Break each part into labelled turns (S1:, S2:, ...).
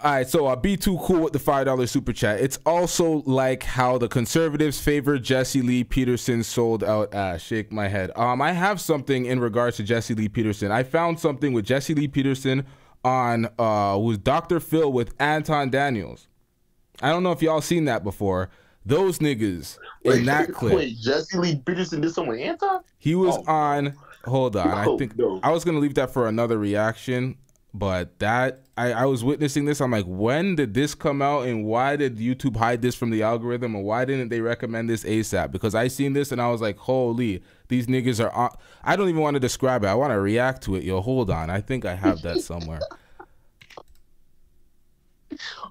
S1: All right, so be too cool with the $5 super chat. It's also like how the conservatives favor Jesse Lee Peterson sold out ass. Shake my head. I have something in regards to Jesse Lee Peterson. I found something with Jesse Lee Peterson on who's Dr. Phil with Anton Daniels. I don't know if y'all seen that before. Those niggas in that clip.
S2: Wait, Jesse Lee Peterson did something with Anton?
S1: He was on. Hold on, I think I was gonna leave that for another reaction. But that I was witnessing this. I'm like, when did this come out, and why did YouTube hide this from the algorithm, and why didn't they recommend this ASAP? Because I seen this and I was like, holy, these niggas are on. I don't even want to describe it. I want to react to it. Yo, hold on. I think I have that somewhere.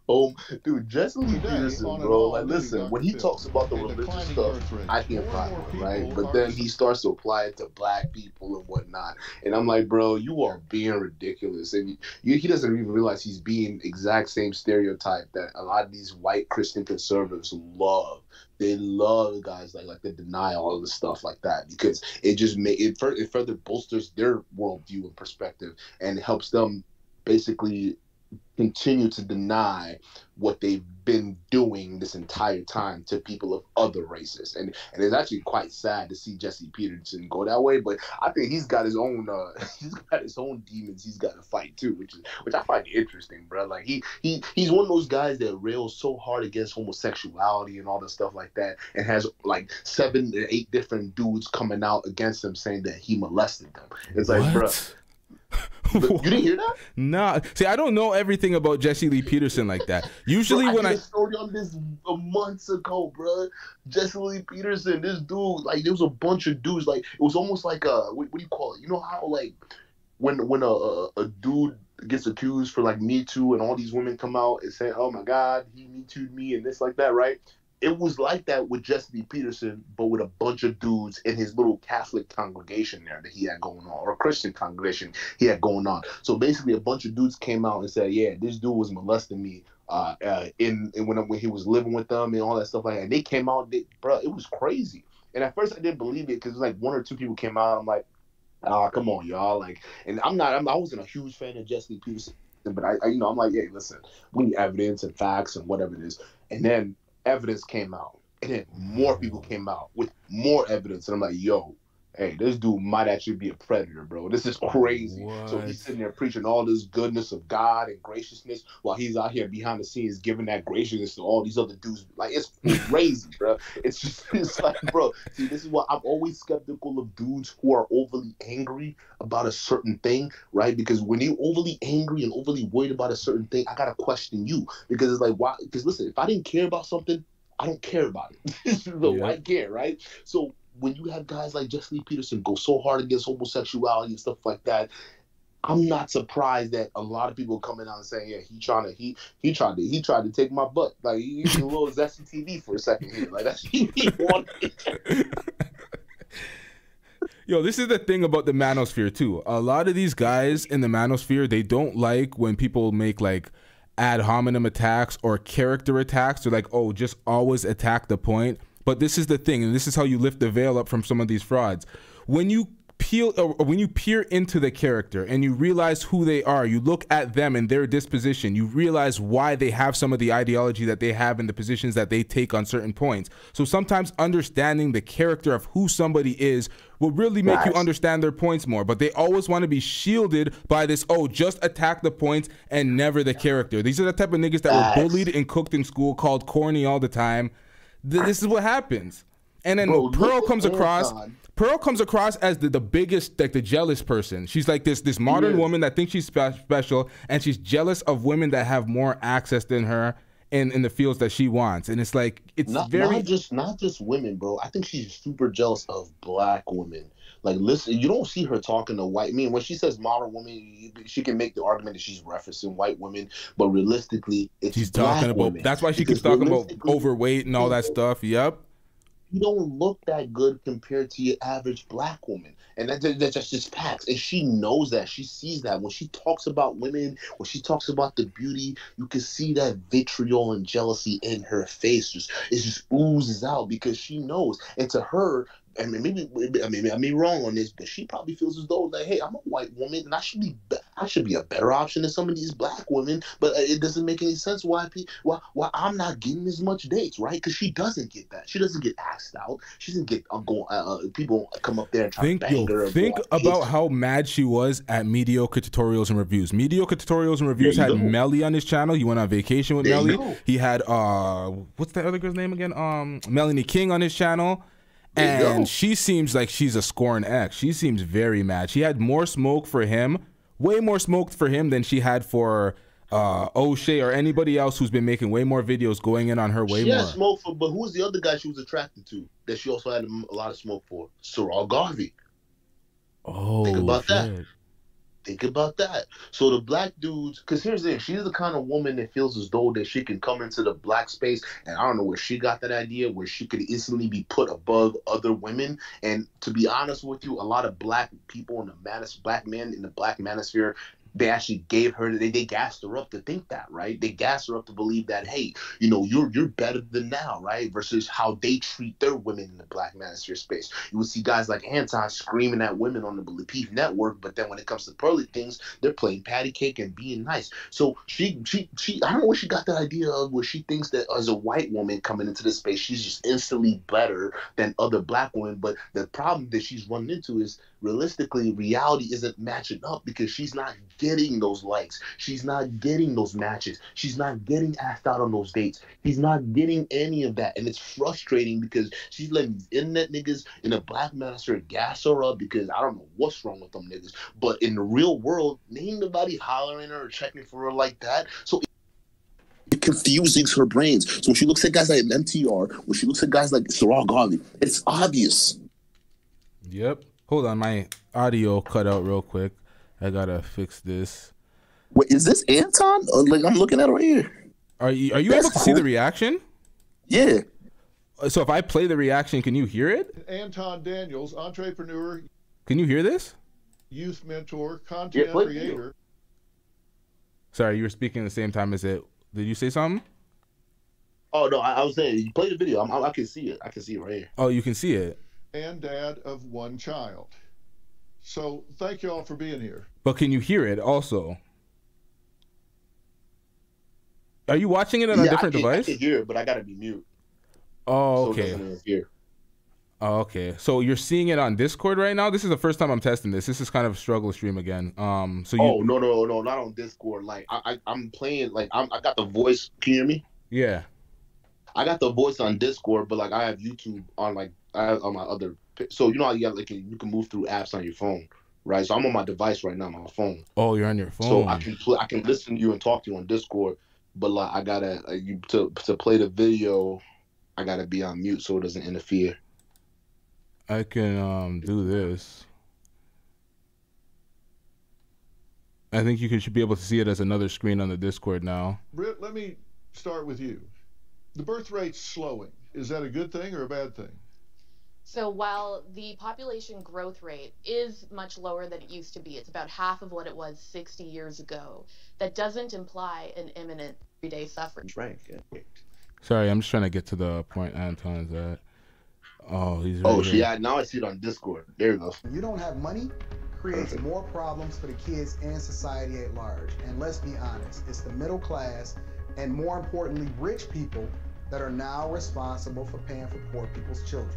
S2: Oh, dude, Jesse Lee Peterson, bro. Like, listen, when he talks about the religious stuff, I can't find it, right? But then he starts to apply it to black people and whatnot, and I'm like, bro, you are being ridiculous, and he doesn't even realize he's being exact same stereotype that a lot of these white Christian conservatives love. They love guys like that deny all of the stuff like that, because it just it further bolsters their worldview and perspective, and helps them basically continue to deny what they've been doing this entire time to people of other races. And it's actually quite sad to see Jesse Peterson go that way, but I think he's got his own demons he's got to fight too, which I find interesting, bro. Like he's one of those guys that rails so hard against homosexuality and all the stuff like that, and has like 7 or 8 different dudes coming out against him saying that he molested them. It's like, bro, you didn't hear that?
S1: Nah. See, I don't know everything about Jesse Lee Peterson like that. Usually,
S2: bro,
S1: when I
S2: did a story on this months ago, bro. Jesse Lee Peterson, this dude, like, there was a bunch of dudes, like, it was almost like what do you call it? You know how, like, when a dude gets accused for, like, Me Too, and all these women come out and say, oh my God, he Me Too'd me and this like that, right? It was like that with Jesse Lee Peterson, but with a bunch of dudes in his little Catholic congregation there that he had going on, or Christian congregation he had going on. So basically, a bunch of dudes came out and said, "Yeah, this dude was molesting me when he was living with them and all that stuff like that." And they came out, bro, it was crazy. And at first, I didn't believe it because like 1 or 2 people came out. I'm like, "Ah, come on, y'all!" Like, and I wasn't a huge fan of Jesse Lee Peterson, but I I'm like, "Hey, listen, we need evidence and facts and whatever it is." And then evidence came out, and then more people came out with more evidence, and I'm like, yo, hey, this dude might actually be a predator, bro. This is crazy. What? So he's sitting there preaching all this goodness of God and graciousness while he's out here behind the scenes giving that graciousness to all these other dudes. Like, it's crazy, bro. It's like, bro, see, this is what I'm always skeptical of, dudes who are overly angry about a certain thing, right? Because when you're overly angry and overly worried about a certain thing, I gotta question you, because it's like, why? Because listen, if I didn't care about something, I don't care about it. So yeah. I care, right? So when you have guys like Jesse Lee Peterson go so hard against homosexuality and stuff like that, I'm not surprised that a lot of people coming out and saying, yeah, he tried to take my butt. Like, he used a little LTTV for a second here. Like, that's he wanted.
S1: Yo, this is the thing about the manosphere too. A lot of these guys in the manosphere, they don't like when people make like ad hominem attacks or character attacks. They're like, oh, just always attack the point. But this is the thing, and this is how you lift the veil up from some of these frauds. When you when you peer into the character and you realize who they are, you look at them and their disposition, you realize why they have some of the ideology that they have and the positions that they take on certain points. So sometimes understanding the character of who somebody is will really make you understand their points more. But they always want to be shielded by this, oh, just attack the points and never the character. These are the type of niggas that were bullied and cooked in school, called corny all the time. This is what happens. And then Pearl comes across as the biggest, like the jealous person. She's like this modern woman that thinks she's special, and she's jealous of women that have more access than her in the fields that she wants. And it's like, it's not
S2: just women, bro. I think she's super jealous of black women. Like, listen, you don't see her talking to white men. When she says modern women, she can make the argument that she's referencing white women, but realistically, she's talking about women.
S1: That's why she keeps talking about overweight and all that stuff. Yep.
S2: You don't look that good compared to your average black woman. And that's just facts. And she knows that. She sees that. When she talks about women, when she talks about the beauty, you can see that vitriol and jealousy in her face. It just oozes out because she knows. And to her, I mean, maybe I may be wrong on this, but she probably feels as though like, hey, I'm a white woman and I should be a better option than some of these black women. But it doesn't make any sense why I'm not getting as much dates, right? Because she doesn't get that. She doesn't get asked out. She doesn't get people come up there and try to bang her.
S1: Think about how mad she was at Mediocre Tutorials and Reviews. Mediocre Tutorials and Reviews had Melly on his channel. He went on vacation with Melly. He had what's that other girl's name again? Melanie King on his channel. And she seems like she's a scorn ex. She seems very mad. She had more smoke for him, way more smoke for him than she had for O'Shea or anybody else who's been making way more videos going in on her way more.
S2: She had smoke for, but who was the other guy she was attracted to that she also had a lot of smoke for? Sorrel Garvey.
S1: Oh,
S2: think about that. Think about that. So the black dudes, because here's the thing, she's the kind of woman that feels as though that she can come into the black space, and I don't know where she got that idea, where she could instantly be put above other women. And to be honest with you, a lot of black people in the black men in the black manosphere, they actually gave her, they gassed her up to think that, right? They gassed her up to believe that, hey, you know, you're better than now, right? Versus how they treat their women in the black manosphere space. You would see guys like Anton screaming at women on the Beef Network, but then when it comes to pearly things, they're playing patty cake and being nice. So she I don't know where she got that idea of, where she thinks that as a white woman coming into this space, she's just instantly better than other black women. But the problem that she's running into is, realistically, reality isn't matching up, because she's not getting those likes. She's not getting those matches. She's not getting asked out on those dates. She's not getting any of that. And it's frustrating because she's letting these internet niggas in a black manosphere gas her up, because I don't know what's wrong with them niggas. But in the real world, ain't nobody hollering her or checking for her like that. So it confuses her brains. So when she looks at guys like MTR, when she looks at guys like Sorrel Garvey, it's obvious.
S1: Yep. Hold on, my audio cut out real quick. I gotta fix this.
S2: Wait, is this Anton? Like, I'm looking at it right here.
S1: Are you able to see the reaction?
S2: Yeah.
S1: So if I play the reaction, can you hear it?
S3: Anton Daniels, entrepreneur.
S1: Can you hear this?
S3: Youth mentor, content creator.
S1: Sorry, you were speaking at the same time as it. Did you say something?
S2: Oh no, I was saying, you play the video. I can see it. I can see it right here.
S1: Oh, you can see it.
S3: And dad of one child. So thank you all for being here.
S1: But can you hear it also? Are you watching it on a different device?
S2: I can hear it, but I gotta be mute.
S1: Oh, okay. Oh, okay. So you're seeing it on Discord right now? This is the first time I'm testing this. This is kind of a struggle stream again. So you...
S2: Oh, no, not on Discord. Like I'm playing, like I got the voice. Can you hear me?
S1: Yeah.
S2: I got the voice on Discord, but like I have YouTube on, like I have on my other. So you know how you got, like, you can move through apps on your phone, right? So I'm on my device right now, my phone.
S1: Oh, you're on your phone.
S2: So I can listen to you and talk to you on Discord, but like I gotta to play the video, I gotta be on mute so it doesn't interfere.
S1: I can do this. I think you should be able to see it as another screen on the Discord now.
S3: Britt, let me start with you. The birth rate's slowing. Is that a good thing or a bad thing?
S4: So while the population growth rate is much lower than it used to be, it's about half of what it was 60 years ago, that doesn't imply an imminent everyday suffering.
S2: Right.
S1: Sorry, I'm just trying to get to the point Anton's at. Oh, he's
S2: right yeah, now I see it on Discord. There you go.
S5: You don't have money, creates more problems for the kids and society at large. And let's be honest, it's the middle class and, more importantly, rich people that are now responsible for paying for poor people's children.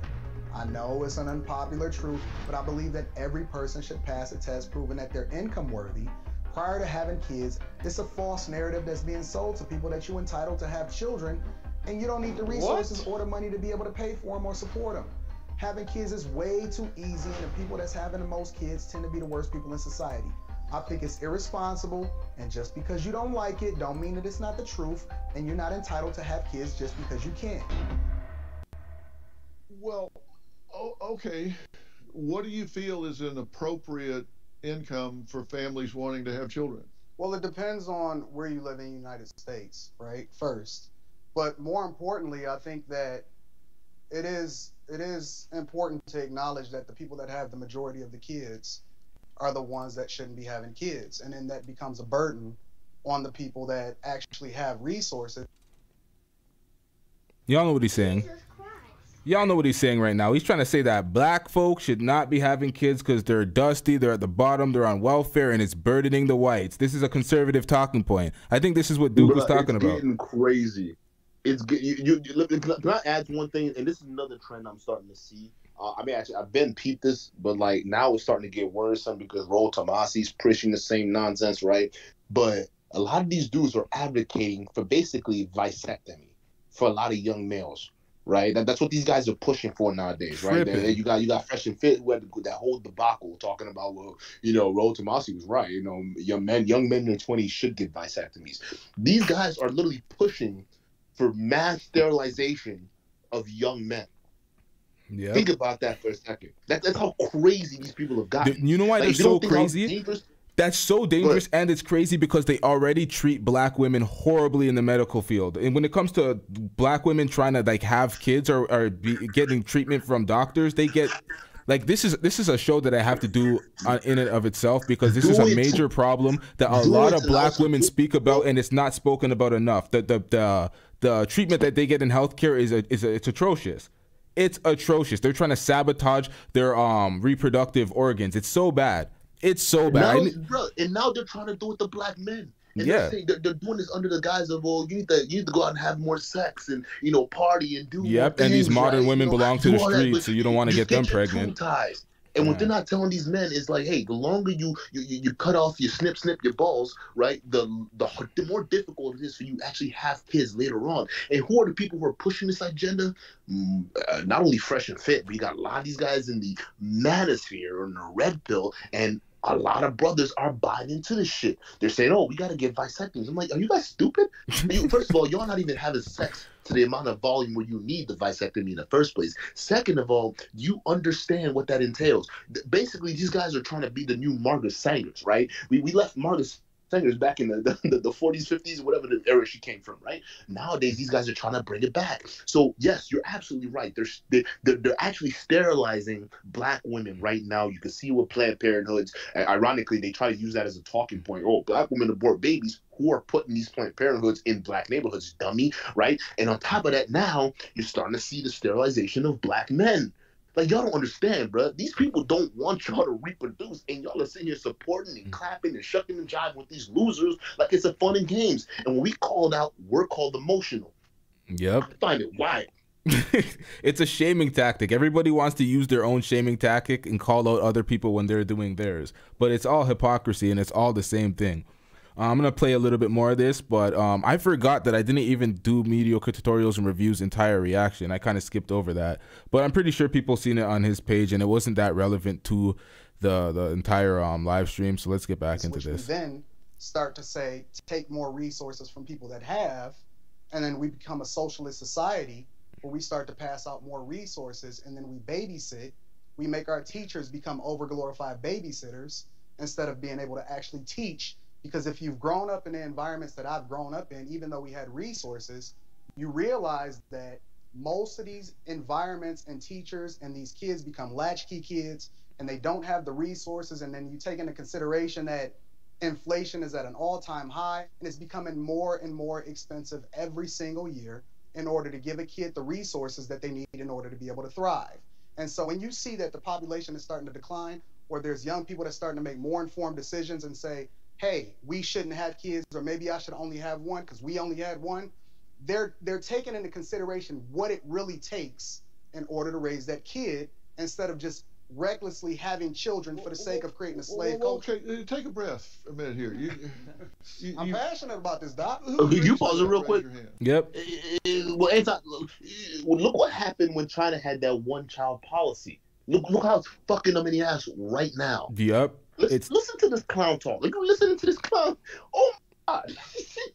S5: I know it's an unpopular truth, but I believe that every person should pass a test proving that they're income worthy prior to having kids. It's a false narrative that's being sold to people that you're entitled to have children, and you don't need the resources or the money to be able to pay for them or support them. Having kids is way too easy, and the people that's having the most kids tend to be the worst people in society. I think it's irresponsible, and just because you don't like it don't mean that it's not the truth, and you're not entitled to have kids just because you can.
S3: Well, okay. What do you feel is an appropriate income for families wanting to have children?
S5: Well, it depends on where you live in the United States, right? First. But more importantly, I think that it is important to acknowledge that the people that have the majority of the kids are the ones that shouldn't be having kids. And then that becomes a burden on the people that actually have resources.
S1: Y'all know what he's saying. Y'all know what he's saying right now. He's trying to say that black folks should not be having kids because they're dusty, they're at the bottom, they're on welfare, and it's burdening the whites. This is a conservative talking point. I think this is what Duke was talking about.
S2: It's getting crazy. It's can I add one thing? And this is another trend I'm starting to see. I mean, actually, I've been peeped this, but like now it's starting to get worrisome because Roll Tomasi's pushing the same nonsense, right? But a lot of these dudes are advocating for basically vasectomy for a lot of young males. Right, that's what these guys are pushing for nowadays, right? You got Fresh and Fit who had that whole debacle talking about, well, you know, Raul Tomasi was right. You know, young men in their 20s should get vasectomies. These guys are literally pushing for mass sterilization of young men. Yeah, think about that for a second. That's how crazy these people have gotten.
S1: You know why they're so crazy? That's so dangerous, and it's crazy because they already treat black women horribly in the medical field. And when it comes to black women trying to like have kids or getting treatment from doctors, they get like this is a show that I have to do in and of itself because this is a major problem that a lot of black women speak about, and it's not spoken about enough. The treatment that they get in healthcare it's atrocious. It's atrocious. They're trying to sabotage their reproductive organs. It's so bad. It's so bad.
S2: And now they're trying to do it to black men. And they're doing this under the guise of, well, you need to go out and have more sex and, you know, party and do more things,
S1: and these modern women
S2: you know,
S1: belong to the streets, so you don't want to get them pregnant.
S2: And what they're not telling these men is like, hey, the longer you cut off, you snip your balls, right? The more difficult it is for you to actually have kids later on. And who are the people who are pushing this agenda? Not only Fresh and Fit, but you got a lot of these guys in the manosphere or in the red pill, and a lot of brothers are buying into this shit. They're saying, oh, we got to get vasectomies. I'm like, are you guys stupid? First of all, y'all not even having sex to the amount of volume where you need the vasectomy in the first place. Second of all, you understand what that entails. Basically, these guys are trying to be the new Margaret Sangers, right? We left Margaret Sangers back in the 40s, 50s, whatever the era she came from, right? Nowadays, these guys are trying to bring it back. So, yes, you're absolutely right. They're actually sterilizing black women right now. You can see with Planned Parenthoods. Ironically, they try to use that as a talking point. Oh, black women abort babies. Who are putting these Planned Parenthoods in black neighborhoods, dummy, right? And on top of that, now you're starting to see the sterilization of black men. Like, y'all don't understand, bro. These people don't want y'all to reproduce, and y'all are sitting here supporting and clapping and shucking and jiving with these losers like it's a fun and games. And when we called out, we're called emotional.
S1: Yep.
S2: I find it wild.
S1: It's a shaming tactic. Everybody wants to use their own shaming tactic and call out other people when they're doing theirs. But it's all hypocrisy, and it's all the same thing. I'm going to play a little bit more of this, but I forgot that I didn't even do Mediocre Tutorials and Reviews entire reaction. I kind of skipped over that. But I'm pretty sure people seen it on his page, and it wasn't that relevant to the entire live stream. So let's get back into this.
S5: We then start to say, take more resources from people that have, and then we become a socialist society where we start to pass out more resources, and then we babysit. We make our teachers become over-glorified babysitters instead of being able to actually teach. Because if you've grown up in the environments that I've grown up in, even though we had resources, you realize that most of these environments and teachers and these kids become latchkey kids, and they don't have the resources. And then you take into consideration that inflation is at an all-time high, and it's becoming more and more expensive every single year in order to give a kid the resources that they need in order to be able to thrive. And so when you see that the population is starting to decline, or there's young people that's starting to make more informed decisions and say, hey, we shouldn't have kids, or maybe I should only have one because we only had one, they're taking into consideration what it really takes in order to raise that kid instead of just recklessly having children for the sake of creating a slave culture.
S3: Okay, take a breath a minute here.
S5: I'm passionate about this, Doc.
S2: You pause it real quick.
S1: Yep.
S2: Well, Anton, look what happened when China had that one-child policy. Look how it's fucking them in the ass right now.
S1: Yep.
S2: Listen to this clown talk. Like, listening to this clown. Oh my God,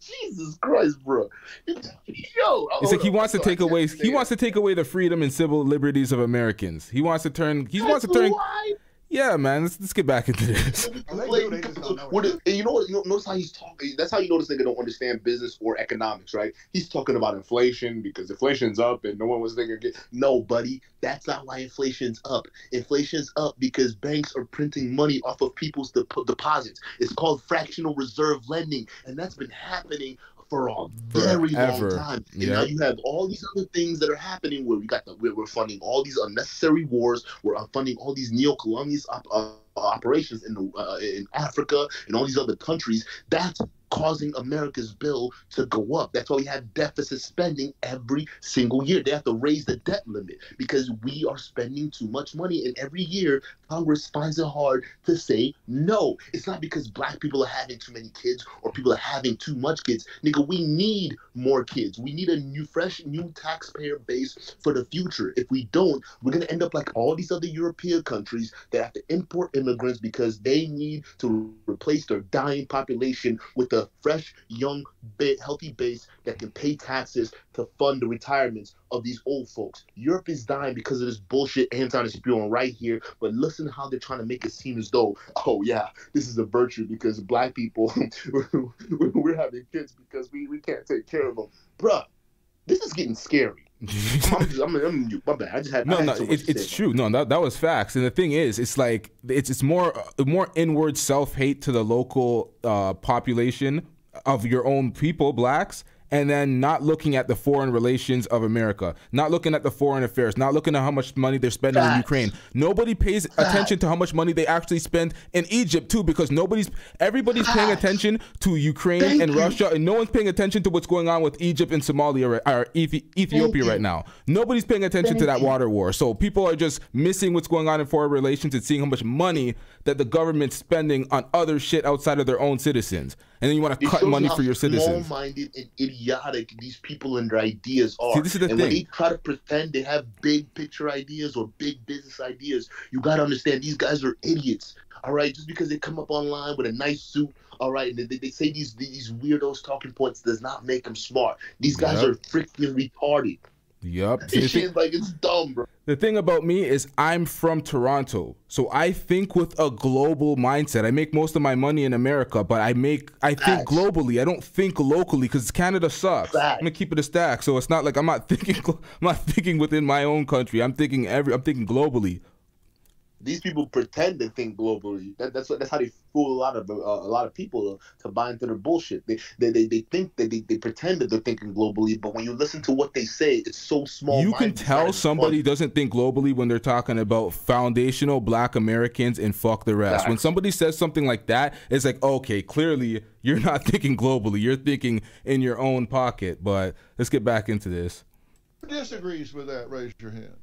S2: Jesus Christ, bro. Yo,
S1: it's like he wants to take away. He wants to take away the freedom and civil liberties of Americans. He wants to turn. He wants to turn.
S2: Why?
S1: Yeah, man. Let's get back into this.
S5: They just don't know
S2: what
S5: it.
S2: and you know what? Notice how he's talking. That's how you know this nigga don't understand business or economics, right? He's talking about inflation because inflation's up and no one was thinking. No, buddy, that's not why inflation's up. Inflation's up because banks are printing money off of people's deposits. It's called fractional reserve lending, and that's been happening for a very long time. And now you have all these other things that are happening where we're funding all these unnecessary wars. We're funding all these neo-colonialist operations in Africa and all these other countries. That's causing America's bill to go up. That's why we have deficit spending every single year. They have to raise the debt limit because we are spending too much money. And every year, Congress finds it hard to say no. It's not because black people are having too many kids or people are having too much kids. Nigga, we need more kids. We need a fresh new taxpayer base for the future. If we don't, we're going to end up like all these other European countries that have to import immigrants because they need to replace their dying population with a fresh, young, healthy base that can pay taxes to fund the retirements of these old folks. Europe is dying because of this bullshit Anton is spewing right here, but listen how they're trying to make it seem as though, oh yeah, this is a virtue because black people, we're having kids because we can't take care of them. Bruh, this is getting scary. I'm my bad. I just had
S1: it's true. No, that was facts. And the thing is, it's like it's more inward self-hate to the local population of your own people, blacks, and then not looking at the foreign relations of America, not looking at the foreign affairs, not looking at how much money they're spending in Ukraine. Nobody pays attention to how much money they actually spend in Egypt too, because everybody's paying attention to Ukraine and Russia, and no one's paying attention to what's going on with Egypt and Somalia or Ethiopia right now. Nobody's paying attention to that water war. So people are just missing what's going on in foreign relations and seeing how much money that the government's spending on other shit outside of their own citizens. And then you want to cut money for your citizens.
S2: Small-minded and idiotic these people and their ideas are.
S1: See, this is the thing.
S2: When they try to pretend they have big picture ideas or big business ideas, you got to understand these guys are idiots. All right, just because they come up online with a nice suit, all right, and they say these weirdos talking points does not make them smart. These guys are freaking retarded.
S1: Yep.
S2: This shit like it's dumb, bro.
S1: The thing about me is I'm from Toronto, so I think with a global mindset. I make most of my money in America, but I think globally. I don't think locally because Canada sucks. I'm gonna keep it a stack, so it's not like I'm not thinking within my own country. I'm thinking globally.
S2: These people pretend to think globally. That's how they fool a lot of people to buy into their bullshit. They think that they pretend that they're thinking globally, but when you listen to what they say, it's so small.
S1: You can tell somebody doesn't think globally when they're talking about foundational Black Americans and fuck the rest. When somebody says something like that, it's like, okay, clearly you're not thinking globally. You're thinking in your own pocket. But let's get back into this.
S3: Who disagrees with that? Raise your hand.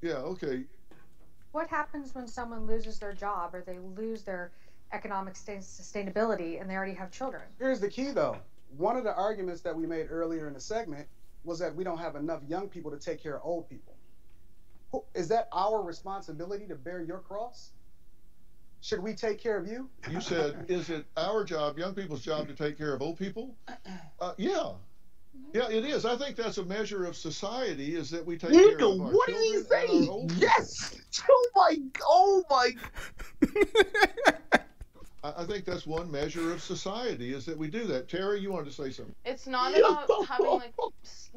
S3: Yeah, okay.
S6: What happens when someone loses their job or they lose their economic sustainability and they already have children?
S5: Here's the key, though. One of the arguments that we made earlier in the segment was that we don't have enough young people to take care of old people. Is that our responsibility to bear your cross? Should we take care of you?
S3: You said, is it our job, young people's job, to take care of old people? Yeah. Yeah, it is. I think that's a measure of society, is that we take care of our
S2: what
S3: children
S2: did he say?
S3: and our old
S2: Yes. Oh my.
S3: I think that's one measure of society, is that we do that. Terry, you wanted to say something.
S4: It's not about having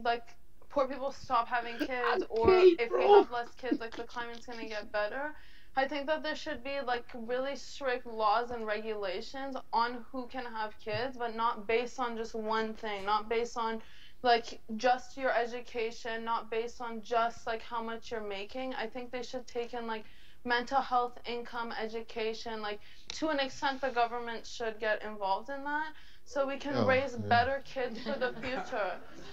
S4: like poor people stop having kids, or if we have less kids, like the climate's gonna get better. I think that there should be like really strict laws and regulations on who can have kids, but not based on just one thing, not based on like just your education, not based on just like how much you're making. I think they should take in like mental health, income, education. Like to an extent, the government should get involved in that, so we can raise better kids for the future.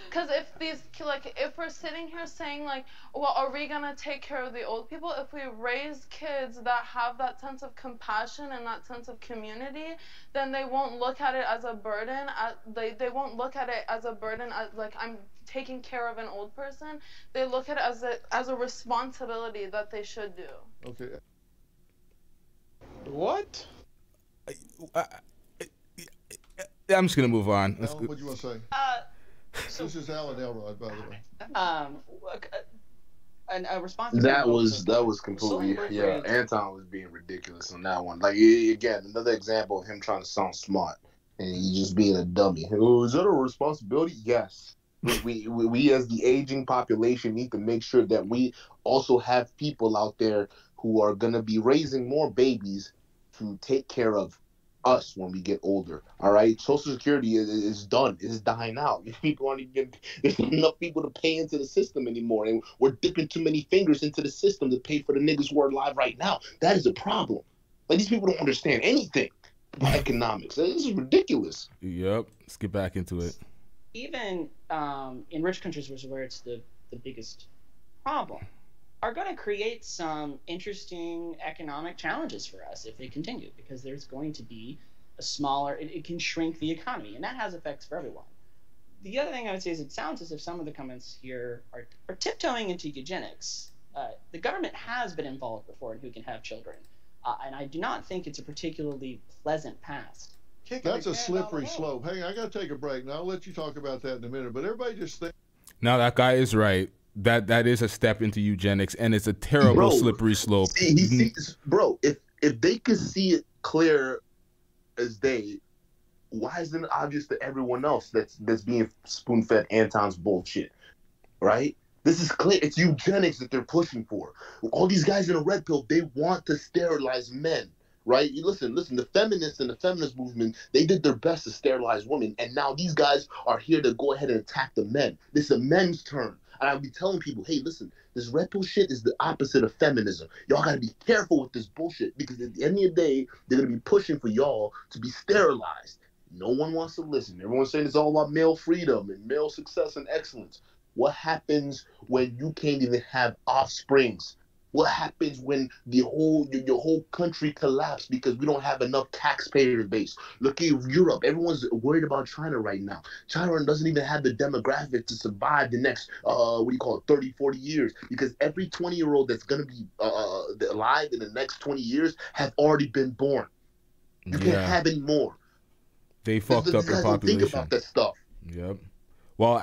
S4: Because if we're sitting here saying like, well, are we gonna take care of the old people? If we raise kids that have that sense of compassion and that sense of community, then they won't look at it as a burden. They won't look at it as a burden, as like I'm taking care of an old person. They look at it as a responsibility that they should do.
S3: Okay.
S5: What?
S1: I'm just gonna move on.
S3: Alan, what do you want to say? This is Alan Elrod, by the way.
S7: a responsible
S2: that was completely, yeah. Anton was being ridiculous on that one. Like, again, another example of him trying to sound smart and he just being a dummy. Oh, is that a responsibility? Yes. We as the aging population need to make sure that we also have people out there who are gonna be raising more babies to take care of us when we get older. All right, Social Security is done. It's dying out. People aren't even. There's not enough people to pay into the system anymore, and we're dipping too many fingers into the system to pay for the niggas who are alive right now. That is a problem. Like, these people don't understand anything about economics. This is ridiculous.
S1: Yep. Let's get back into it.
S7: Even in rich countries, where it's the biggest problem, are going to create some interesting economic challenges for us if they continue, because there's going to be a smaller, it can shrink the economy, and that has effects for everyone. The other thing I would say is it sounds as if some of the comments here are tiptoeing into eugenics. The government has been involved before in who can have children, and I do not think it's a particularly pleasant past.
S3: That's a slippery slope. Hey, I got to take a break. Now, I'll let you talk about that in a minute, but everybody just think.
S1: Now, that guy is right. That is a step into eugenics, and it's a terrible slippery slope.
S2: Bro, if they could see it clear as day, why isn't it obvious to everyone else that's being spoon-fed Anton's bullshit, right? This is clear. It's eugenics that they're pushing for. All these guys in a red pill, they want to sterilize men, right? You listen, the feminists and the feminist movement, they did their best to sterilize women, and now these guys are here to go ahead and attack the men. This is a men's turn. And I'll be telling people, hey, listen, this red pill shit is the opposite of feminism. Y'all got to be careful with this bullshit, because at the end of the day, they're going to be pushing for y'all to be sterilized. No one wants to listen. Everyone's saying it's all about male freedom and male success and excellence. What happens when you can't even have offsprings? What happens when your whole country collapsed because we don't have enough taxpayer base? Look at Europe. Everyone's worried about China right now. China doesn't even have the demographic to survive the next, 30, 40 years, because every 20-year-old that's going to be alive in the next 20 years have already been born. You can't have any more.
S1: They fucked up the population.
S2: Think about that stuff.
S1: Yep. While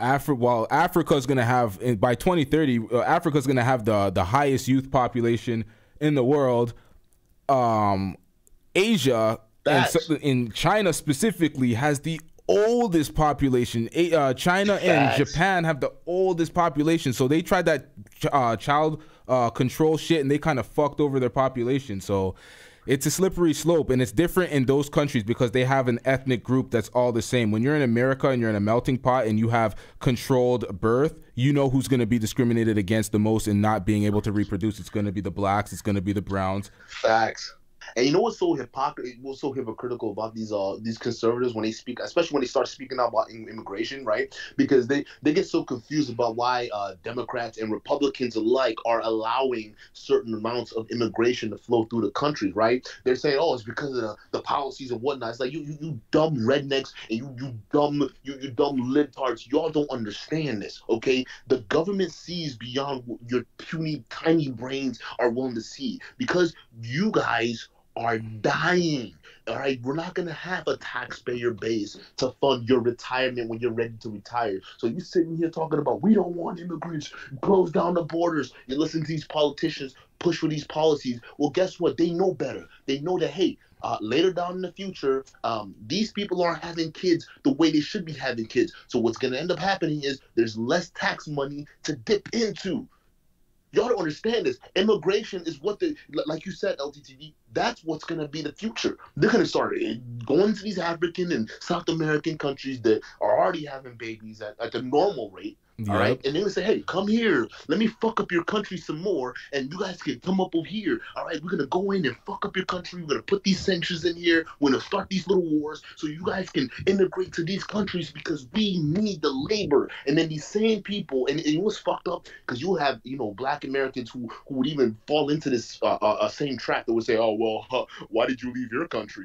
S1: Africa's gonna have, by 2030, Africa's gonna have the highest youth population in the world. Asia and in China specifically has the oldest population. China and Japan have the oldest population, so they tried that child control shit, and they kind of fucked over their population. So it's a slippery slope, and it's different in those countries because they have an ethnic group that's all the same. When you're in America and you're in a melting pot and you have controlled birth, you know who's going to be discriminated against the most and not being able to reproduce. It's going to be the blacks. It's going to be the browns.
S2: Facts. And you know what's so hypocritical about these conservatives when they speak, especially when they start speaking out about immigration, right? Because they get so confused about why Democrats and Republicans alike are allowing certain amounts of immigration to flow through the country, right? They're saying, oh, it's because of the policies and whatnot. It's like you dumb rednecks and you dumb libtards. Y'all don't understand this, okay? The government sees beyond what your puny, tiny brains are willing to see, because you guys are dying. All right, we're not gonna have a taxpayer base to fund your retirement when you're ready to retire. So you sitting here talking about we don't want immigrants, close down the borders. You listen to these politicians push for these policies. Well, guess what? They know better. They know that, hey, later down in the future, these people aren't having kids the way they should be having kids. So what's gonna end up happening is there's less tax money to dip into. Y'all don't understand this. Immigration is what like you said, LTTV, that's what's going to be the future. They're going to start going to these African and South American countries that are already having babies at the normal rate. All right. And they're going to say, hey, come here. Let me fuck up your country some more. And you guys can come up over here. All right. We're going to go in and fuck up your country. We're going to put these sanctions in here. We're going to start these little wars so you guys can integrate to these countries because we need the labor. And then these same people, and it was fucked up because you have, black Americans who would even fall into this same trap that would say, oh, well, why did you leave your country?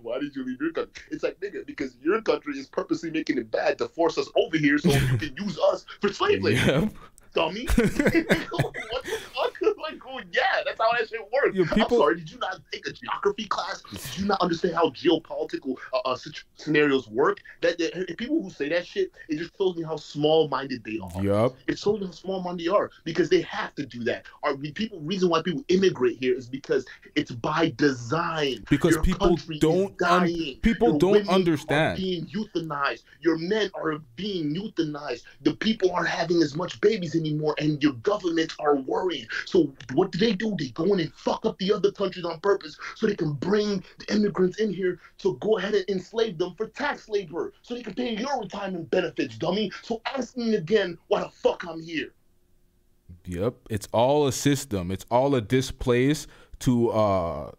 S2: Why did you leave your country? It's like, nigga, because your country is purposely making it bad to force us over here so you can use us for slave labor. Dummy. What the fuck? like, oh yeah, that's how that shit works. I'm sorry, did you not take a geography class? Did you not understand how geopolitical scenarios work? That people who say that shit, it just shows me how small-minded they are.
S1: Yup.
S2: It shows me how small-minded they are because they have to do that. Reason why people immigrate here is because it's by design.
S1: Because
S2: Your
S1: people don't understand.
S2: Are being euthanized. Your men are being euthanized. The people aren't having as much babies anymore, and your governments are worried. So what do? They go in and fuck up the other countries on purpose so they can bring the immigrants in here to go ahead and enslave them for tax labor so they can pay your retirement benefits, dummy. So ask me again why the fuck I'm here.
S1: Yep, it's all a system. It's all a displace to,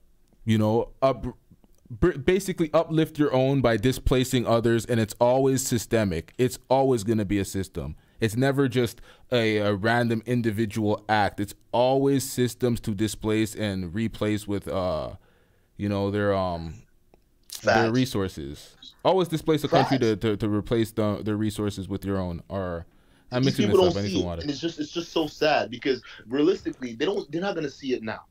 S1: basically uplift your own by displacing others, and it's always systemic. It's always going to be a system. It's never just a random individual act. It's always systems to displace and replace with, their resources. Always displace a country to replace their resources with your own. Or I'm mixing this up. I need some water.
S2: And it's just so sad because realistically, they're not gonna see it now.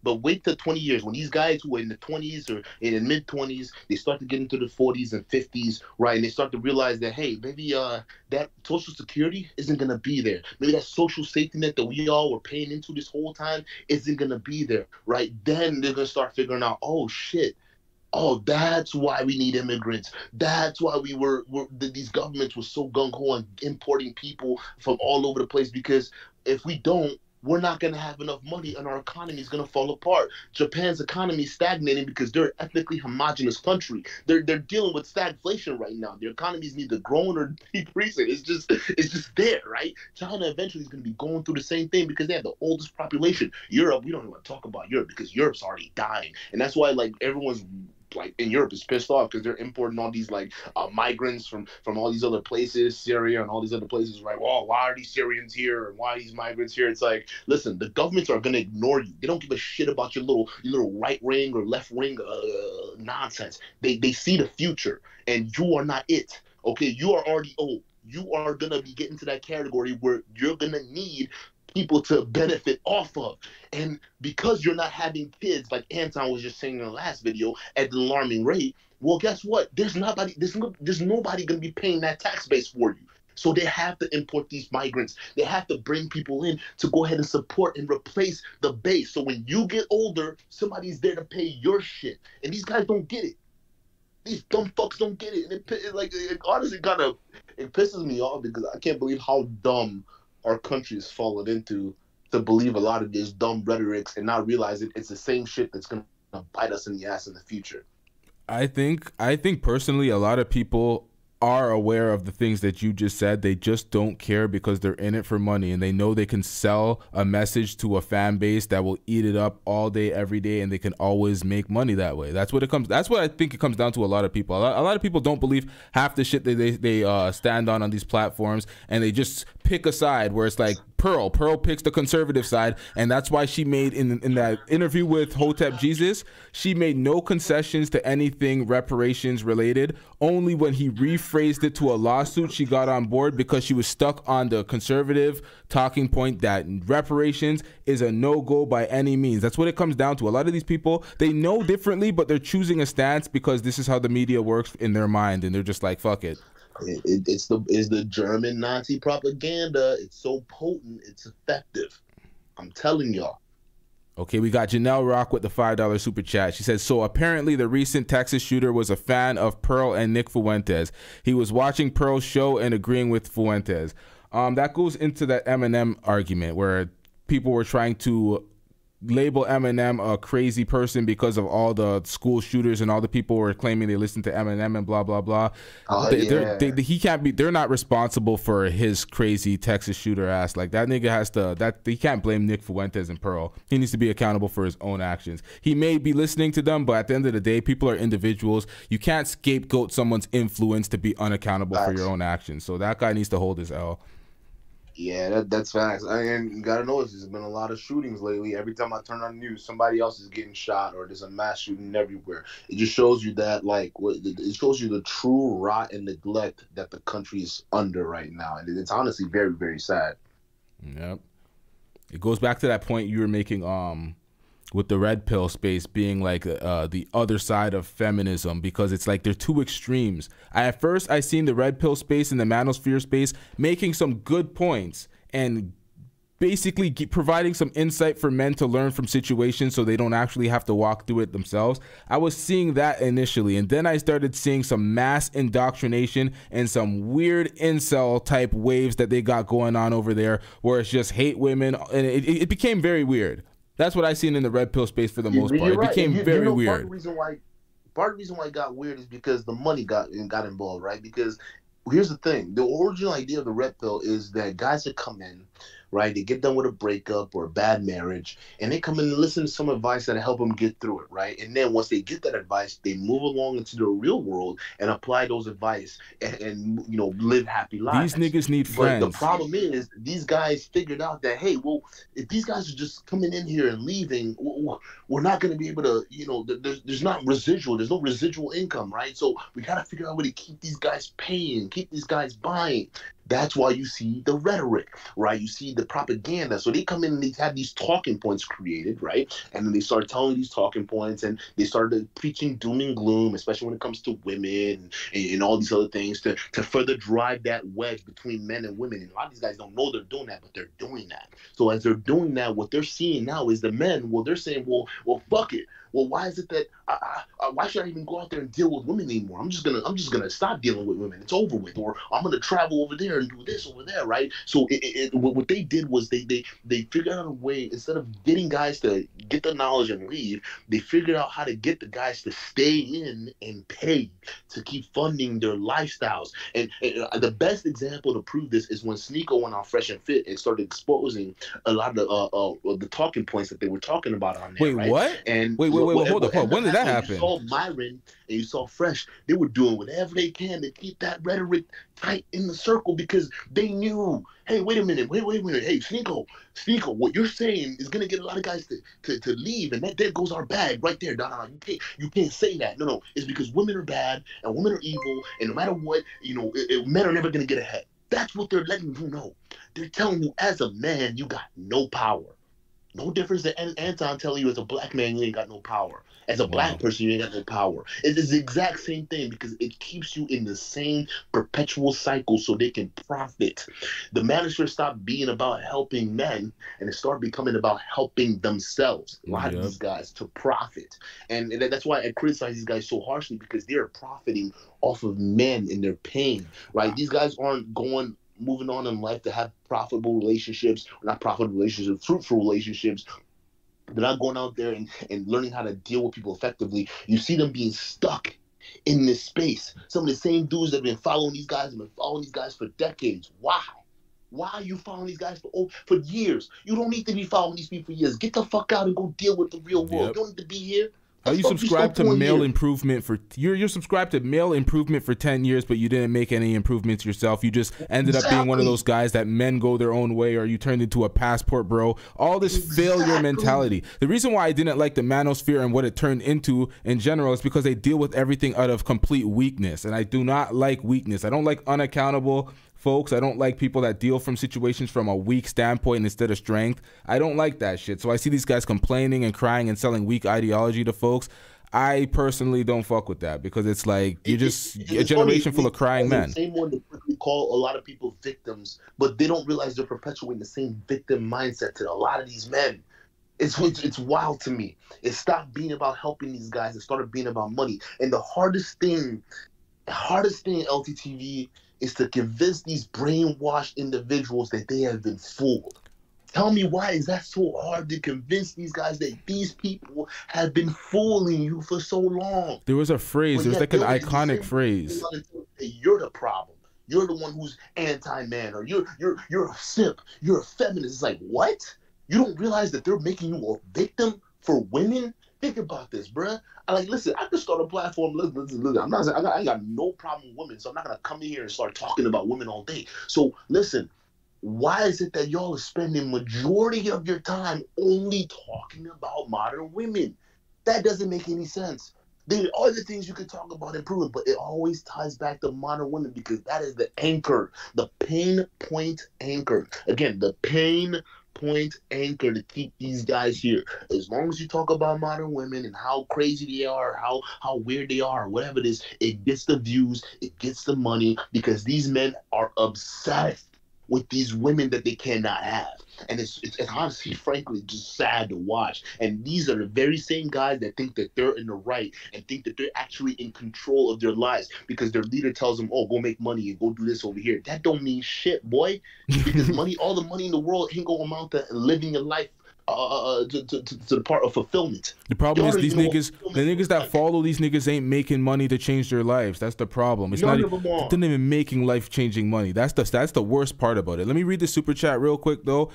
S2: But wait till 20 years when these guys who are in the 20s or in the mid-20s, they start to get into the 40s and 50s, right? And they start to realize that, hey, maybe that Social Security isn't going to be there. Maybe that social safety net that we all were paying into this whole time isn't going to be there, right? Then they're going to start figuring out, oh, shit. Oh, that's why we need immigrants. That's why these governments were so gung-ho on importing people from all over the place, because if we don't, we're not going to have enough money and our economy is going to fall apart. Japan's economy is stagnating because they're an ethnically homogenous country. They're dealing with stagflation right now. Their economy is neither growing or decreasing. It's just there, right? China eventually is going to be going through the same thing because they have the oldest population. Europe, we don't even want to talk about Europe because Europe's already dying. And that's why everyone's in Europe is pissed off because they're importing all these migrants from all these other places, Syria and all these other places, right? Well, why are these Syrians here and why are these migrants here? It's like, listen, the governments are going to ignore you. They don't give a shit about your little right wing or left wing nonsense. They see the future, and you are not it. Okay, you are already old. You are going to be getting to that category where you're going to need people to benefit off of. And because you're not having kids, like Anton was just saying in the last video, at an alarming rate, well, guess what? There's nobody going to be paying that tax base for you. So they have to import these migrants. They have to bring people in to go ahead and support and replace the base. So when you get older, somebody's there to pay your shit. And these guys don't get it. These dumb fucks don't get it. And it honestly it pisses me off because I can't believe how dumb our country has fallen into to believe a lot of these dumb rhetorics and not realize it's the same shit that's going to bite us in the ass in the future.
S1: I think personally a lot of people are aware of the things that you just said. They just don't care because they're in it for money, and they know they can sell a message to a fan base that will eat it up all day, every day, and they can always make money that way. That's what I think it comes down to. A lot of people. A lot of people don't believe half the shit that they stand on these platforms, and they just pick a side where it's like Pearl picks the conservative side, and that's why she made in that interview with Hotep Jesus, she made no concessions to anything reparations related. Only when he rephrased it to a lawsuit, she got on board because she was stuck on the conservative talking point that reparations is a no-go by any means. That's what it comes down to. A lot of these people, they know differently, but they're choosing a stance because this is how the media works in their mind, and they're just like, fuck it.
S2: It's the German Nazi propaganda. It's so potent. It's effective. I'm telling y'all.
S1: Okay, we got Janelle Rock with the $5 super chat. She says, so apparently the recent Texas shooter was a fan of Pearl and Nick Fuentes. He was watching Pearl's show and agreeing with Fuentes. That goes into that Eminem argument where people were trying to label Eminem a crazy person because of all the school shooters and all the people were claiming they listened to Eminem and blah blah blah. He can't be. They're not responsible for his crazy Texas shooter ass. Like that nigga has to. He can't blame Nick Fuentes and Pearl. He needs to be accountable for his own actions. He may be listening to them, but at the end of the day, people are individuals. You can't scapegoat someone's influence to be unaccountable for your own actions. So that guy needs to hold his L.
S2: Yeah, that's facts. And you gotta know there's been a lot of shootings lately. Every time I turn on the news, somebody else is getting shot, or there's a mass shooting everywhere. It just shows you that, it shows you the true rot and neglect that the country is under right now, and it's honestly very, very sad.
S1: Yep. It goes back to that point you were making with the red pill space being like the other side of feminism, because it's like they're two extremes. At first I seen the red pill space and the manosphere space making some good points and basically providing some insight for men to learn from situations so they don't actually have to walk through it themselves. I was seeing that initially, and then I started seeing some mass indoctrination and some weird incel type waves that they got going on over there where it's just hate women, and it became very weird. That's what I seen in the red pill space for the most part. It became very weird.
S2: Part of the reason why it got weird is because the money got involved, right? Because here's the thing: the original idea of the red pill is that guys that come in, right, they get done with a breakup or a bad marriage, and they come in and listen to some advice that'll help them get through it, right? And then once they get that advice, they move along into the real world and apply those advice and you know, live happy lives.
S1: These niggas need friends.
S2: But the problem is these guys figured out that, hey, well, if these guys are just coming in here and leaving, we're not going to be able to, you know, there's no residual income, right? So we got to figure out a way to keep these guys paying, keep these guys buying. That's why you see the rhetoric, right? You see the propaganda. So they come in and they have these talking points created, right? And then they start telling these talking points, and they started preaching doom and gloom, especially when it comes to women and all these other things to further drive that wedge between men and women. And a lot of these guys don't know they're doing that, but they're doing that. So as they're doing that, what they're seeing now is the men, well, they're saying, well, fuck it. Well, why is it that why should I even go out there and deal with women anymore? I'm just gonna stop dealing with women. It's over with. Or I'm gonna travel over there and do this over there, right? So what they did was they figured out a way, instead of getting guys to get the knowledge and leave, they figured out how to get the guys to stay in and pay to keep funding their lifestyles. And the best example to prove this is when Sneeko went on Fresh and Fit and started exposing a lot of the talking points that they were talking about on there.
S1: Wait,
S2: right?
S1: what?
S2: And
S1: wait, hold up. When did that happen?
S2: You saw Myron and you saw Fresh. They were doing whatever they can to keep that rhetoric tight in the circle, because they knew, hey, wait a minute. Hey, Sneeko, what you're saying is gonna get a lot of guys to leave, and that there goes our bag right there. No, you can't say that. No, it's because women are bad and women are evil, and no matter what, you know, men are never gonna get ahead. That's what they're letting you know. They're telling you, as a man, you got no power. No difference than Anton telling you, as a black man, you ain't got no power. As a black person, you ain't got no power. It is the exact same thing, because it keeps you in the same perpetual cycle so they can profit. The manosphere stopped being about helping men, and it started becoming about helping themselves. A lot of these guys to profit. And that's why I criticize these guys so harshly, because they're profiting off of men and their pain, right? These guys aren't moving on in life to have profitable relationships, fruitful relationships. They're not going out there and learning how to deal with people effectively. You see them being stuck in this space. Some of the same dudes that have been following these guys for decades. Why? Why are you following these guys for years? You don't need to be following these people for years. Get the fuck out and go deal with the real world. You don't need to be here.
S1: How you subscribe to male improvement for you're subscribed to male improvement for 10 years, but you didn't make any improvements yourself. You just ended up being one of those guys that men go their own way, or you turned into a passport bro. All this failure mentality. The reason why I didn't like the manosphere and what it turned into in general is because they deal with everything out of complete weakness, and I do not like weakness. I don't like unaccountable folks. I don't like people that deal from situations from a weak standpoint instead of strength. I don't like that shit. So I see these guys complaining and crying and selling weak ideology to folks. I personally don't fuck with that, because it's like you're just a generation full of crying men.
S2: The same one that quickly call a lot of people victims, but they don't realize they're perpetuating the same victim mindset to a lot of these men. It's wild to me. It stopped being about helping these guys. It started being about money. And the hardest thing in LTTV is to convince these brainwashed individuals that they have been fooled. Tell me, why is that so hard to convince these guys that these people have been fooling you for so long?
S1: There was a phrase, there was like an iconic phrase.
S2: You're the problem. You're the one who's anti-man, or you're a simp, you're a feminist. It's like, what? You don't realize that they're making you a victim for women? Think about this, bruh. Listen, I could start a platform. Listen, I got no problem with women, so I'm not gonna come in here and start talking about women all day. So listen, why is it that y'all are spending majority of your time only talking about modern women? That doesn't make any sense. There are other things you could talk about improving, but it always ties back to modern women, because that is the anchor, the pain point anchor. Again, the pain point anchor to keep these guys here. As long as you talk about modern women and how crazy they are, how weird they are, whatever it is, it gets the views, it gets the money, because these men are obsessed with these women that they cannot have. And it's honestly, frankly, just sad to watch. And these are the very same guys that think that they're in the right and think that they're actually in control of their lives because their leader tells them, oh, go make money and go do this over here. That don't mean shit, boy. Because money, all the money in the world ain't gonna amount to living your life to the part of fulfillment.
S1: The problem is these niggas, the niggas that follow these niggas ain't making money to change their lives. That's the problem. It's not even making life-changing money. That's the worst part about it. Let me read the super chat real quick though.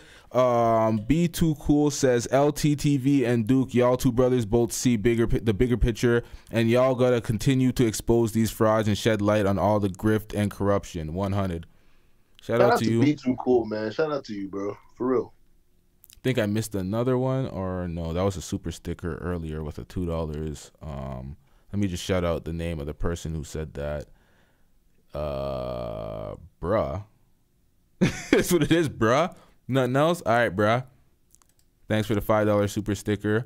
S1: Be Too Cool says LTTV and Duke, y'all two brothers both see the bigger picture, and y'all gotta continue to expose these frauds and shed light on all the grift and corruption. 100. Shout out to you.
S2: Be Too Cool, man. Shout out to you, bro. For real.
S1: Think I missed another one, or no, that was a super sticker earlier with a $2. Let me just shout out the name of the person who said that. Bruh. That's what it is, bruh. Nothing else? All right, bruh. Thanks for the $5 super sticker.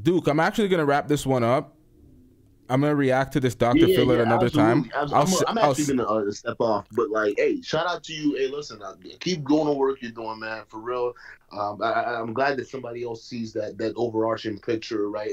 S1: Duke, I'm actually gonna wrap this one up. I'm gonna react to this Dr. Phil at another time.
S2: I'm actually gonna step off, but like, hey, shout out to you. Hey, listen, keep doing the work you're doing, man. For real. I'm glad that somebody else sees that overarching picture, right?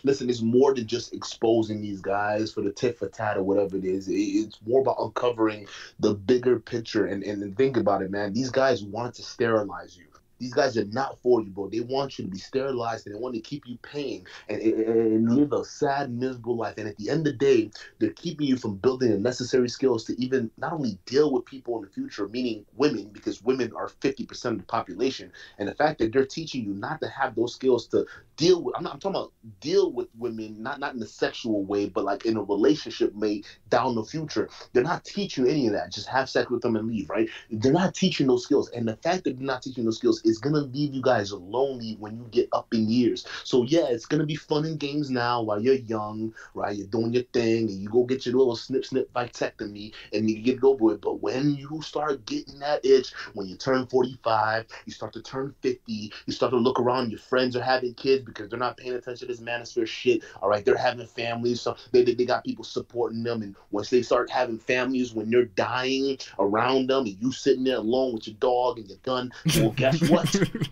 S2: Listen, it's more than just exposing these guys for the tit for tat or whatever it is. It's more about uncovering the bigger picture. And think about it, man. These guys want to sterilize you. These guys are not for you, bro. They want you to be sterilized, and they want to keep you paying and live a sad, miserable life. And at the end of the day, they're keeping you from building the necessary skills to even not only deal with people in the future, meaning women, because women are 50% of the population. And the fact that they're teaching you not to have those skills to deal with, I'm talking about deal with women, not in a sexual way, but like in a relationship way down the future. They're not teaching you any of that. Just have sex with them and leave, right? They're not teaching those skills. And the fact that they're not teaching those skills is going to leave you guys lonely when you get up in years. So yeah, it's going to be fun and games now while you're young, right? You're doing your thing and you go get your little snip vasectomy and you get it over with. But when you start getting that itch, when you turn 45, you start to turn 50, you start to look around, your friends are having kids because they're not paying attention to this manosphere shit, all right? They're having families, so they got people supporting them. And once they start having families, when they're dying around them and you sitting there alone with your dog and your gun, well, guess what?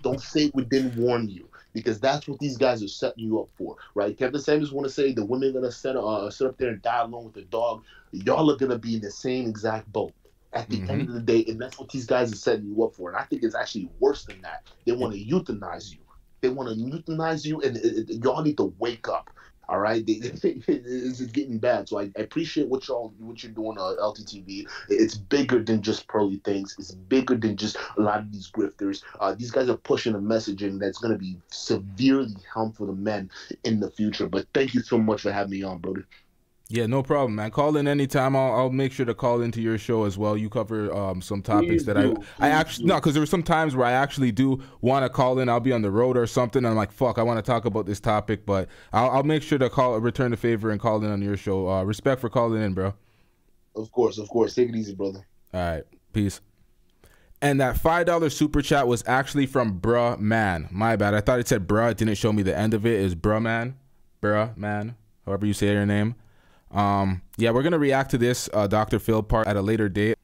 S2: Don't say we didn't warn you, because that's what these guys are setting you up for, right? Captain Samuels want to say the women are going to sit up there and die alone with the dog. Y'all are going to be in the same exact boat at the end of the day, and that's what these guys are setting you up for. And I think it's actually worse than that. They want to euthanize you. They want to euthanize you, and y'all need to wake up. All right, it's getting bad. So I appreciate what you're doing, LTTV. It's bigger than just pearly things. It's bigger than just a lot of these grifters. These guys are pushing a messaging that's going to be severely harmful to men in the future. But thank you so much for having me on, brother.
S1: Yeah, no problem, man. Call in anytime. I'll make sure to call into your show as well. You cover some topics that I actually, no, because there were some times where I actually do want to call in. I'll be on the road or something, and I'm like, fuck, I want to talk about this topic, but I'll make sure to return the favor and call in on your show. Respect for calling in, bro.
S2: Of course. Take it easy, brother.
S1: All right, peace. And that $5 super chat was actually from Bruh Man. My bad. I thought it said bruh. It didn't show me the end of it. It's Bruh Man. Bruh Man. However you say your name. Yeah, we're gonna react to this Dr. Phil part at a later date.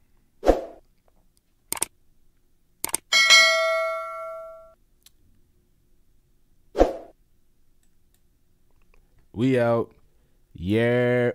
S1: We out. Yeah.